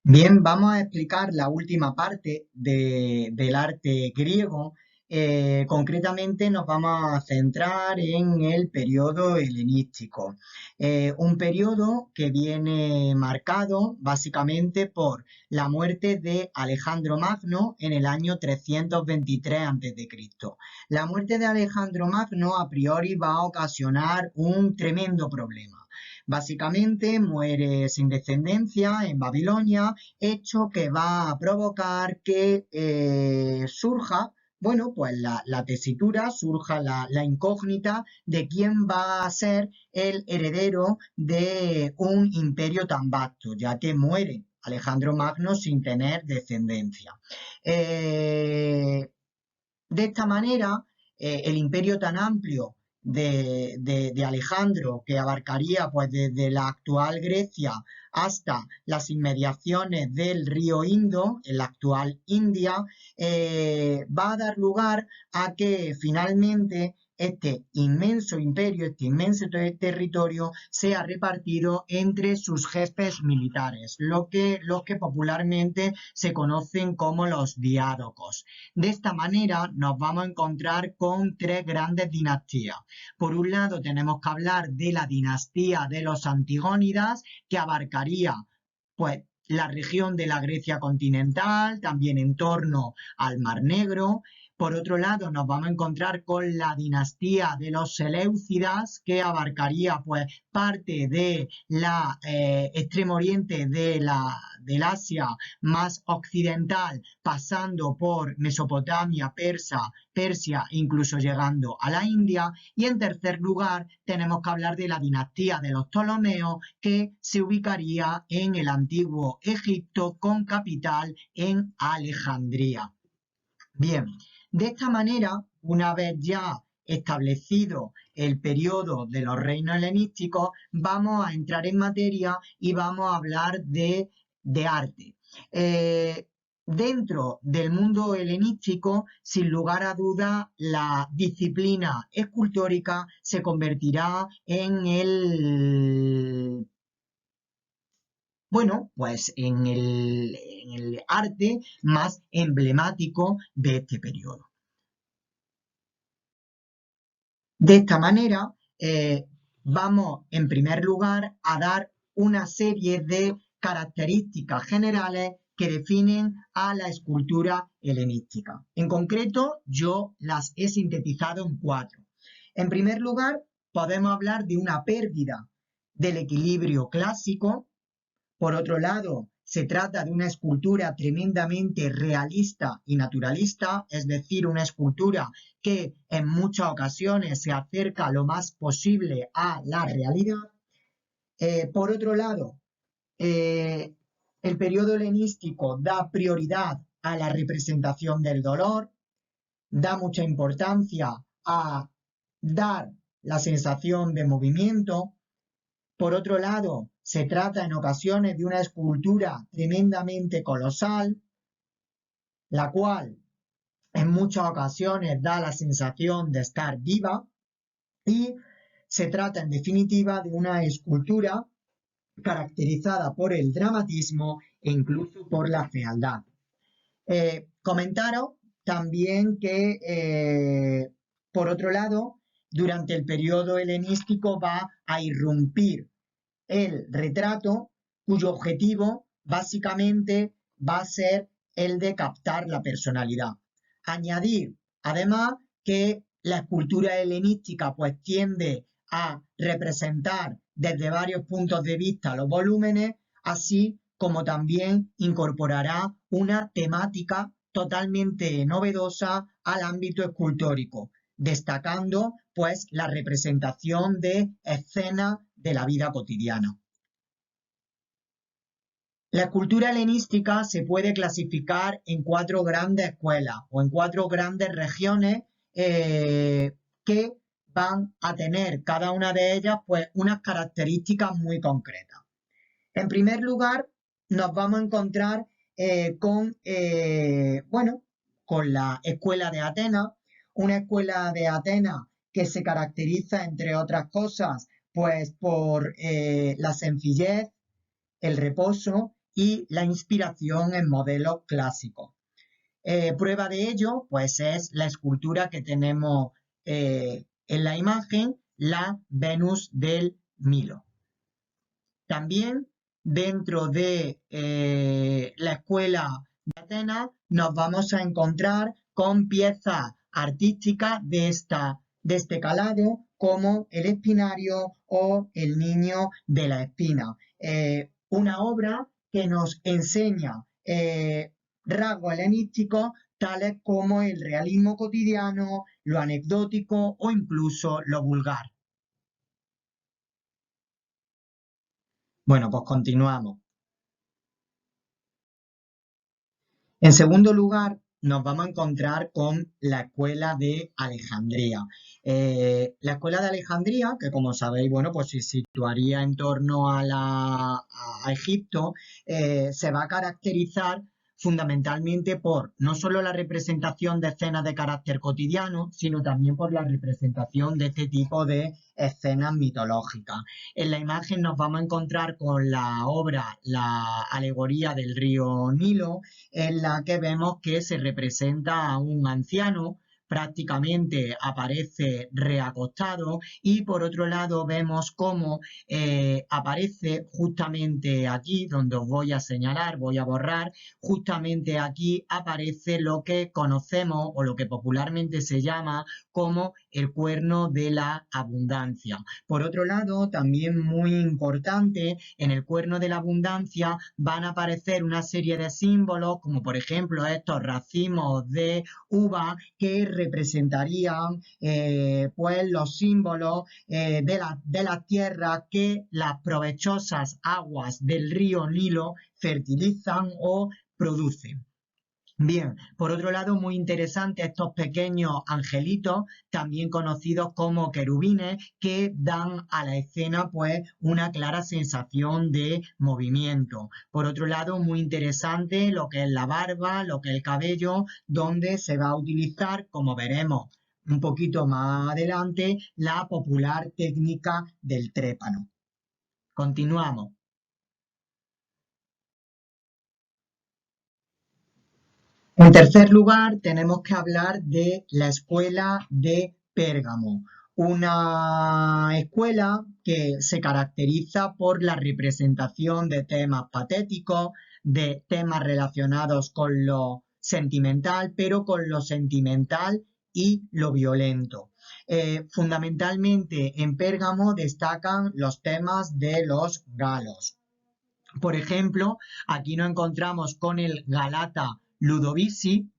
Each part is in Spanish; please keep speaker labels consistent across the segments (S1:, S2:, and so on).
S1: Bien, vamos a explicar la última parte del arte griego. Concretamente nos vamos a centrar en el periodo helenístico. Un periodo que viene marcado básicamente por la muerte de Alejandro Magno en el año 323 a.C. La muerte de Alejandro Magno a priori va a ocasionar un tremendo problema. Básicamente muere sin descendencia en Babilonia, hecho que va a provocar que surja, bueno, pues la tesitura, surja la incógnita de quién va a ser el heredero de un imperio tan vasto, ya que muere Alejandro Magno sin tener descendencia. De esta manera, el imperio tan amplio de Alejandro, que abarcaría pues desde la actual Grecia hasta las inmediaciones del río Indo, en la actual India, va a dar lugar a que finalmente este inmenso imperio, este inmenso territorio, sea repartido entre sus jefes militares, los que popularmente se conocen como los diádocos. De esta manera nos vamos a encontrar con tres grandes dinastías. Por un lado tenemos que hablar de la dinastía de los Antigónidas, que abarcaría pues la región de la Grecia continental, también en torno al Mar Negro. Por otro lado, nos vamos a encontrar con la dinastía de los Seleucidas, que abarcaría pues parte de la extremo oriente del Asia más occidental, pasando por Mesopotamia, Persia, incluso llegando a la India. Y en tercer lugar, tenemos que hablar de la dinastía de los Ptolomeos, que se ubicaría en el antiguo Egipto con capital en Alejandría. Bien, de esta manera, una vez ya establecido el periodo de los reinos helenísticos, vamos a entrar en materia y vamos a hablar de arte. Dentro del mundo helenístico, sin lugar a duda, la disciplina escultórica se convertirá en bueno, pues en el arte más emblemático de este periodo. De esta manera, vamos en primer lugar a dar una serie de características generales que definen a la escultura helenística. En concreto, yo las he sintetizado en cuatro. En primer lugar, podemos hablar de una pérdida del equilibrio clásico. Por otro lado, se trata de una escultura tremendamente realista y naturalista, es decir, una escultura que en muchas ocasiones se acerca lo más posible a la realidad. Por otro lado, eh, el periodo helenístico da prioridad a la representación del dolor, da mucha importancia a dar la sensación de movimiento. Por otro lado, se trata en ocasiones de una escultura tremendamente colosal, la cual en muchas ocasiones da la sensación de estar viva, y se trata en definitiva de una escultura caracterizada por el dramatismo e incluso por la fealdad. Comentaros también que, por otro lado, durante el periodo helenístico va a irrumpir el retrato, cuyo objetivo básicamente va a ser el de captar la personalidad. Añadir, además, que la escultura helenística pues tiende a representar desde varios puntos de vista los volúmenes, así como también incorporará una temática totalmente novedosa al ámbito escultórico, destacando pues la representación de escenas de la vida cotidiana. La escultura helenística se puede clasificar en cuatro grandes escuelas o en cuatro grandes regiones, que van a tener cada una de ellas pues unas características muy concretas. En primer lugar, nos vamos a encontrar bueno, con la escuela de Atenas, una escuela de Atenas que se caracteriza, entre otras cosas, pues por la sencillez, el reposo y la inspiración en modelos clásicos. Prueba de ello, pues, es la escultura que tenemos en la imagen, la Venus del Milo. También dentro de la escuela de Atenas nos vamos a encontrar con piezas artísticas de este calado, como el Espinario o el Niño de la Espina. Una obra que nos enseña rasgos helenísticos tales como el realismo cotidiano, lo anecdótico o incluso lo vulgar. Bueno, pues continuamos. En segundo lugar, nos vamos a encontrar con la Escuela de Alejandría. La Escuela de Alejandría, que como sabéis, bueno, pues se situaría en torno a Egipto, se va a caracterizar fundamentalmente por no solo la representación de escenas de carácter cotidiano, sino también por la representación de este tipo de escenas mitológicas. En la imagen nos vamos a encontrar con la obra La alegoría del río Nilo, en la que vemos que se representa a un anciano, prácticamente aparece reacostado, y por otro lado vemos cómo aparece justamente aquí, donde os voy a señalar, voy a borrar, justamente aquí aparece lo que conocemos o lo que popularmente se llama como el cuerno de la abundancia. Por otro lado, también muy importante, en el cuerno de la abundancia van a aparecer una serie de símbolos, como por ejemplo estos racimos de uva que representarían pues los símbolos de la tierra que las provechosas aguas del río Nilo fertilizan o producen. Bien, por otro lado, muy interesante estos pequeños angelitos, también conocidos como querubines, que dan a la escena pues una clara sensación de movimiento. Por otro lado, muy interesante lo que es la barba, lo que es el cabello, donde se va a utilizar, como veremos un poquito más adelante, la popular técnica del trépano. Continuamos. En tercer lugar, tenemos que hablar de la escuela de Pérgamo, una escuela que se caracteriza por la representación de temas patéticos, de temas relacionados con lo sentimental, pero con lo sentimental y lo violento. Fundamentalmente en Pérgamo destacan los temas de los galos. Por ejemplo, aquí nos encontramos con el Galata Ludovisi,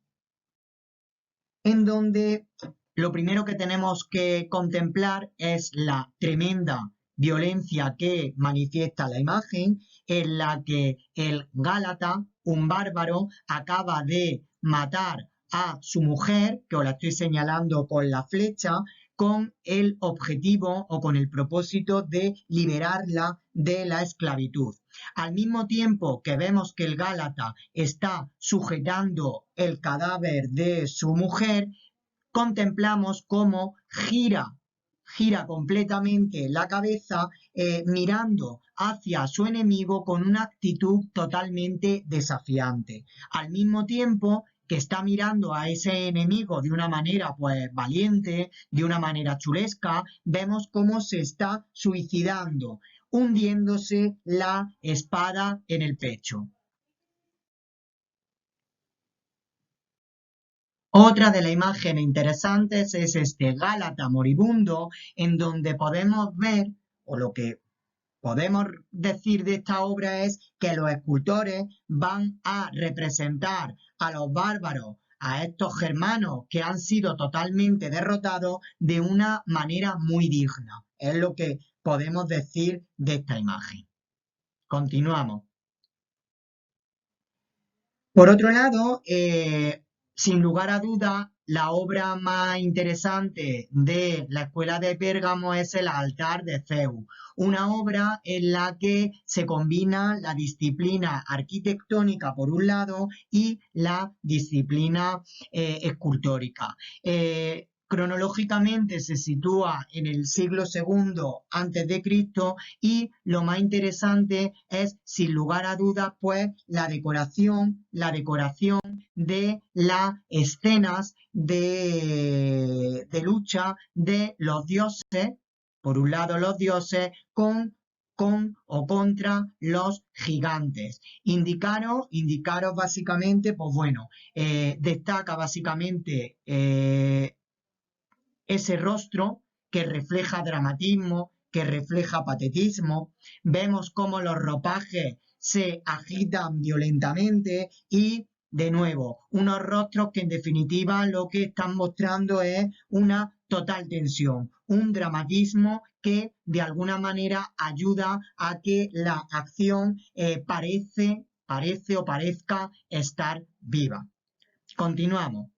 S1: en donde lo primero que tenemos que contemplar es la tremenda violencia que manifiesta la imagen, en la que el Gálata, un bárbaro, acaba de matar a su mujer, que os la estoy señalando con la flecha, con el objetivo o con el propósito de liberarla de la esclavitud. Al mismo tiempo que vemos que el Gálata está sujetando el cadáver de su mujer, contemplamos cómo gira completamente la cabeza mirando hacia su enemigo con una actitud totalmente desafiante. Al mismo tiempo que está mirando a ese enemigo de una manera pues valiente, de una manera chulesca, vemos cómo se está suicidando, hundiéndose la espada en el pecho. Otra de las imágenes interesantes es este Gálata moribundo, en donde podemos ver, o lo que podemos decir de esta obra es que los escultores van a representar a los bárbaros, a estos germanos que han sido totalmente derrotados de una manera muy digna. Es lo que podemos decir de esta imagen. Continuamos. Por otro lado, sin lugar a duda, la obra más interesante de la Escuela de Pérgamo es el Altar de Zeus, una obra en la que se combina la disciplina arquitectónica por un lado y la disciplina escultórica. Cronológicamente se sitúa en el siglo II antes de Cristo y lo más interesante es, sin lugar a dudas, pues la decoración de las escenas de lucha de los dioses, por un lado los dioses, con o contra los gigantes. Indicaros básicamente, pues bueno, destaca básicamente ese rostro que refleja dramatismo, que refleja patetismo. Vemos cómo los ropajes se agitan violentamente y, de nuevo, unos rostros que en definitiva lo que están mostrando es una total tensión, un dramatismo que de alguna manera ayuda a que la acción parezca estar viva. Continuamos.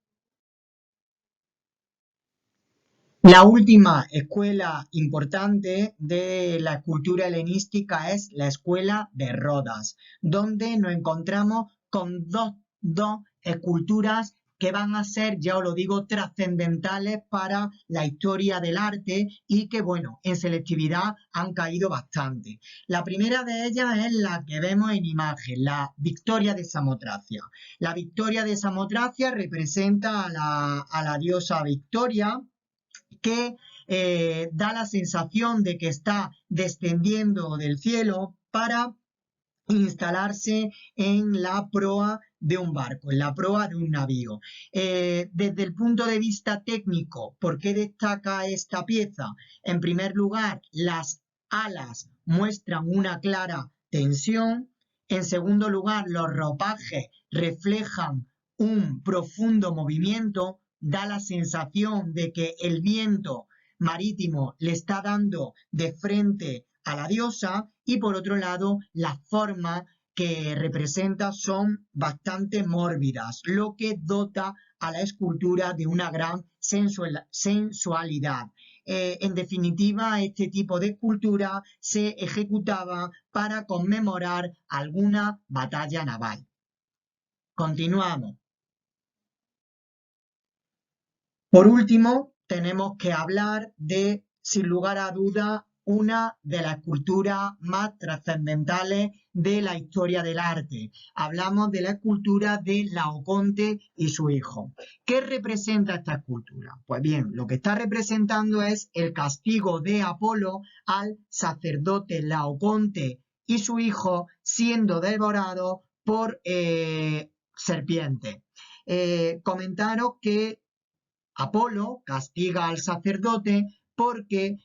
S1: La última escuela importante de la escultura helenística es la escuela de Rodas, donde nos encontramos con dos esculturas que van a ser, ya os lo digo, trascendentales para la historia del arte y que, bueno, en selectividad han caído bastante. La primera de ellas es la que vemos en imagen, la Victoria de Samotracia. La Victoria de Samotracia representa a la diosa Victoria, que da la sensación de que está descendiendo del cielo para instalarse en la proa de un barco, en la proa de un navío. Desde el punto de vista técnico, ¿por qué destaca esta pieza? En primer lugar, las alas muestran una clara tensión. En segundo lugar, los ropajes reflejan un profundo movimiento, da la sensación de que el viento marítimo le está dando de frente a la diosa, y por otro lado las formas que representa son bastante mórbidas, lo que dota a la escultura de una gran sensualidad. En definitiva, este tipo de escultura se ejecutaba para conmemorar alguna batalla naval. Continuamos. Por último, tenemos que hablar de, sin lugar a duda, una de las esculturas más trascendentales de la historia del arte. Hablamos de la escultura de Laoconte y su hijo. ¿Qué representa esta escultura? Pues bien, lo que está representando es el castigo de Apolo al sacerdote Laoconte y su hijo siendo devorados por serpientes. Comentaros que Apolo castiga al sacerdote porque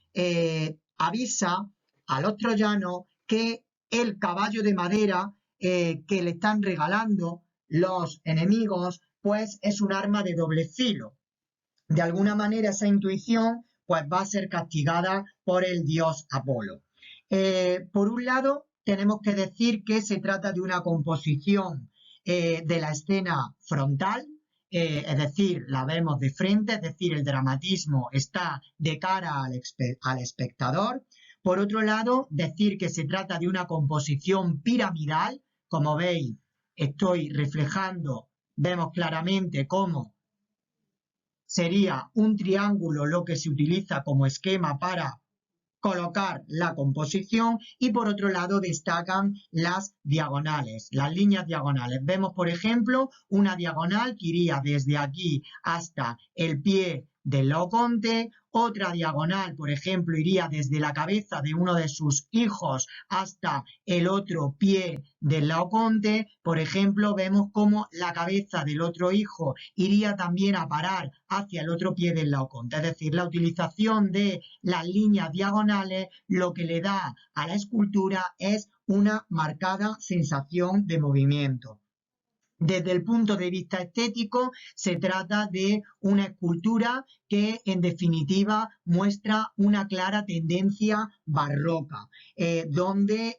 S1: avisa a los troyanos que el caballo de madera que le están regalando los enemigos, pues es un arma de doble filo. De alguna manera esa intuición pues va a ser castigada por el dios Apolo. Por un lado, tenemos que decir que se trata de una composición de la escena frontal, es decir, la vemos de frente, es decir, el dramatismo está de cara al espectador. Por otro lado, decir que se trata de una composición piramidal, como veis, estoy reflejando, vemos claramente cómo sería un triángulo lo que se utiliza como esquema para colocar la composición, y por otro lado destacan las diagonales, las líneas diagonales. Vemos, por ejemplo, una diagonal que iría desde aquí hasta el pie del Laoconte, otra diagonal, por ejemplo, iría desde la cabeza de uno de sus hijos hasta el otro pie del Laoconte. Por ejemplo, vemos cómo la cabeza del otro hijo iría también a parar hacia el otro pie del Laoconte. Es decir, la utilización de las líneas diagonales lo que le da a la escultura es una marcada sensación de movimiento. Desde el punto de vista estético, se trata de una escultura que, en definitiva, muestra una clara tendencia barroca, donde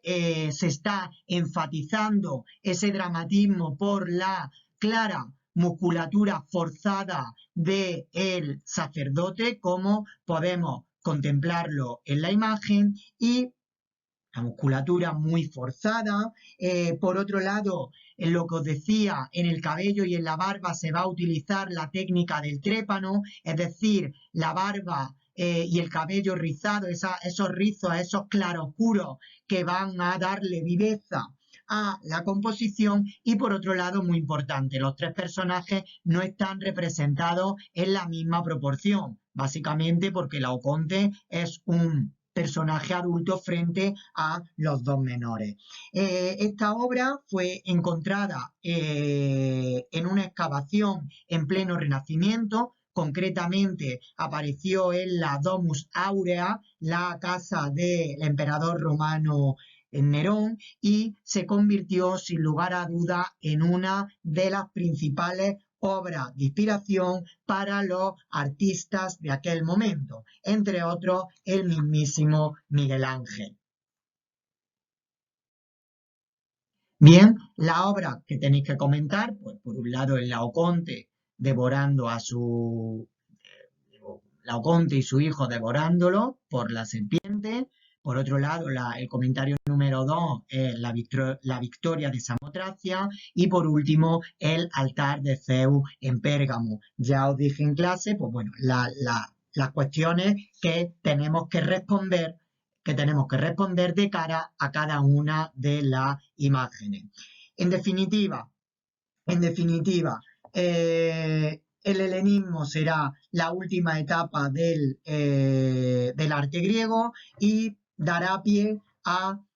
S1: se está enfatizando ese dramatismo por la clara musculatura forzada del sacerdote, como podemos contemplarlo en la imagen, y la musculatura muy forzada. Por otro lado, en lo que os decía, en el cabello y en la barba se va a utilizar la técnica del trépano, es decir, la barba y el cabello rizado, esos rizos, esos claroscuros que van a darle viveza a la composición. Y por otro lado, muy importante, los tres personajes no están representados en la misma proporción, básicamente porque Laoconte es un personaje adulto frente a los dos menores. Esta obra fue encontrada en una excavación en pleno Renacimiento. Concretamente apareció en la Domus Aurea, la casa del emperador romano Nerón, y se convirtió sin lugar a duda en una de las principales obras de inspiración para los artistas de aquel momento, entre otros el mismísimo Miguel Ángel. Bien, la obra que tenéis que comentar, pues por un lado el Laoconte devorando a su Laoconte y su hijo devorándolo por la serpiente. Por otro lado, el comentario número 2 es la victoria de Samotracia. Y por último, el altar de Zeus en Pérgamo. Ya os dije en clase, pues bueno, las cuestiones que tenemos que responder de cara a cada una de las imágenes. En definitiva, el helenismo será la última etapa del arte griego y dará pie al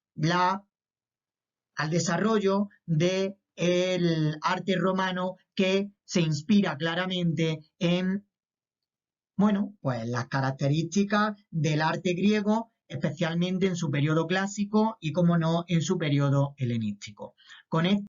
S1: desarrollo del arte romano, que se inspira claramente en, bueno, pues las características del arte griego, especialmente en su periodo clásico y, como no, en su periodo helenístico. Con esto